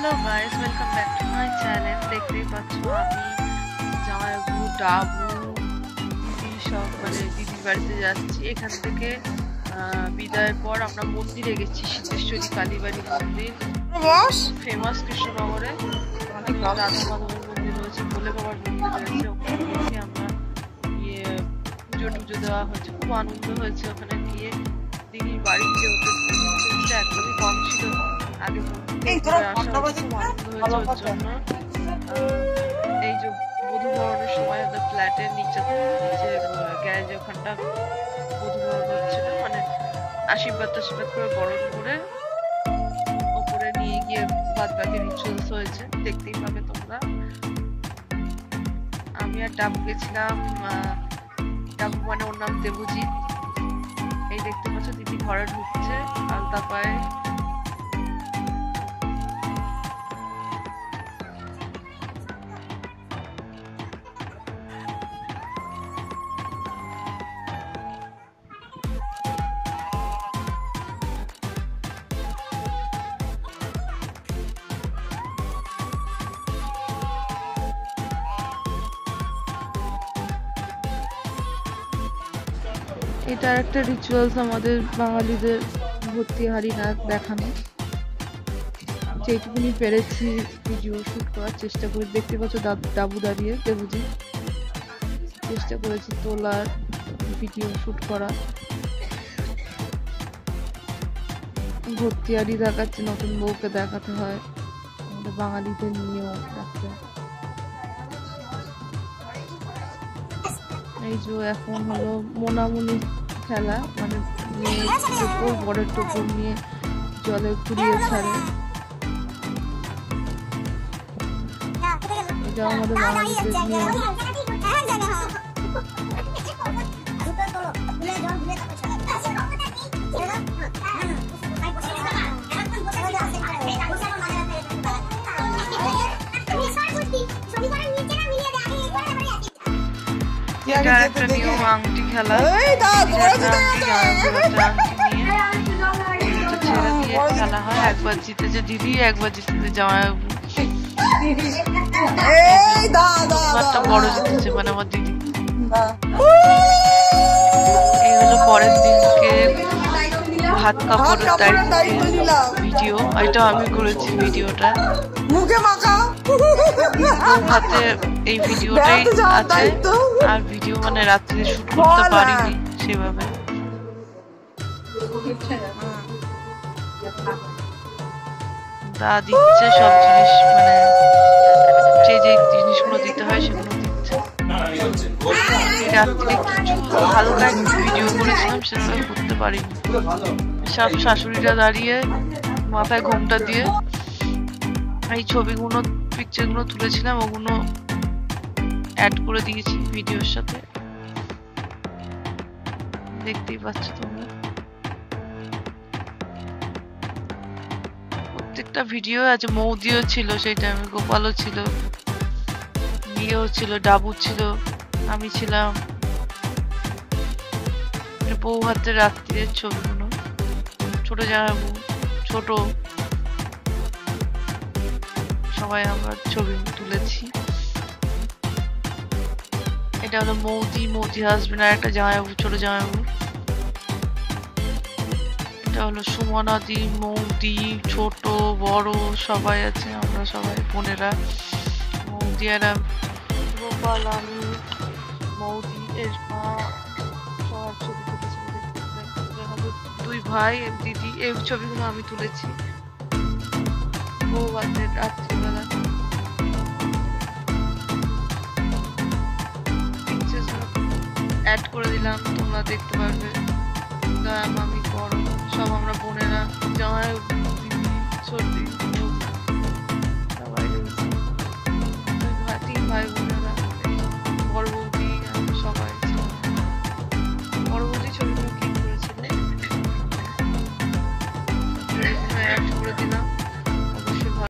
Hello guys, welcome back to my channel. देखতেই পাচ্ছ আমি জামাইবাবু ডাবু দিদি সব দিদির বাড়িতে যাচ্ছি। এখান থেকে বিদায়ের পর আমরা মন্দিরে গেছি, সিদ্ধেশ্বরী কালীবাড়ি মন্দির, ফেমাস কৃষ্ণনগরে। অনেক রাধা মাধবের মন্দির রয়েছে, ভোলে বাবার মন্দির রয়েছে। ওখানে গেছি আমরা, গিয়ে পুজো টুজো দেওয়া হয়েছে, খুব আনন্দ হয়েছে ওখানে গিয়ে। দিদির বাড়িতে একদমই কম ছিল, আগে এই যে বধূ বরণের সময় ওদের ফ্ল্যাটের নিচে গ্যারেজে ওখানটা বধূ বরণ হচ্ছিল, মানে আশীর্বাদ করে বরণ করে ওপরে নিয়ে গিয়ে বাদ বাকি রিচুয়ালস হয়েছে, দেখতেই পাবে তোমরা। আমি আর ডাবু গেছিলাম। ডাবু মানে ওর নাম দেবজিৎ। এই দেখতে পাচ্ছ দিদি ঘরে ঢুকছে আলতা পায়ে। এটা একটা রিচুয়ালস আমাদের বাঙালিদের, ভর্তি হাড়ি নাচ দেখানো। যেটুকুনি পেরেছি ভিডিও শুট করার চেষ্টা করি। দেখতে পাচ্ছ ডাবু দাঁড়িয়ে, দেবুজি চেষ্টা করেছি তোলার, ভিডিও শুট করা। ভর্তি হাড়ি দেখাচ্ছে, নতুন বউকে দেখাতে হয়, আমাদের বাঙালিদের নিয়েও রাখতে। এই যে এখন হলো মোনামুনি খেলা, মানে মেয়ের টোপর বড়ের টোপর নিয়ে জলে ঘুরিয়ে ছাড়ে। এটা আমাদের বাঙালিদের নিয়ম। এটা একটা নিয়ম, আংটি খেলা। খেলা হয়, একবার জিতেছে দিদি, একবার জিতেছে জামাইবাবু। বড় জিতেছে, মানে আমার দিদি। এই হলো পরের দিনকে ভাত কাপড়ের ভিডিও। এটা আমি করেছি ভিডিওটা। হাতে এই ভিডিওটাই আছে, আর ভিডিও মানে রাত্রে শুট করতে পারিনি সেভাবে। তা দিচ্ছে সব জিনিস, মানে যে যে জিনিসগুলো দিতে হয় সেগুলো দিচ্ছে। রাত্রে কিছু হালকা ভিডিও করেছিলাম, সেটা করতে পারিনি। সব শাশুড়িরা দাঁড়িয়ে মাথায় ঘোমটা দিয়ে এই ছবিগুলো, পিকচারগুলো তুলেছিলাম, ওগুলো অ্যাড করে দিয়েছি ভিডিওর সাথে, দেখতেই পাচ্ছ তোমরা। প্রত্যেকটা ভিডিও আছে। মৌদিও ছিল সেই টাইমে, গোপালও ছিল, মেয়েও ছিল, ডাবু ছিল, আমি ছিলাম। বউ হাতের রাত্রির ছবিগুলো, ছোট জামাইবাবু, ছোট সবাই আমরা ছবি তুলেছি। এটা হলো মৌদি হাজবেন্ড, আর একটা জামাইবাবু, ছোট জামাইবাবু। এটা হলো সুমনাদি, মৌদি, ছোট বড় সবাই আছে, আমরা সবাই বোনেরা। মৌদি আর গোপাল, আমি, মৌদি, এর মা, সবার ছবি তুলেছি। দুই ভাই, দিদি, এই ছবিগুলো আমি তুলেছি বউ হাতের রাত্রিবেলা। অ্যাড করে দিলাম, তোমরা দেখতে পারবে। আমি বড়, সব আমরা বোনেরা, জামাই, দিদি, ছোট,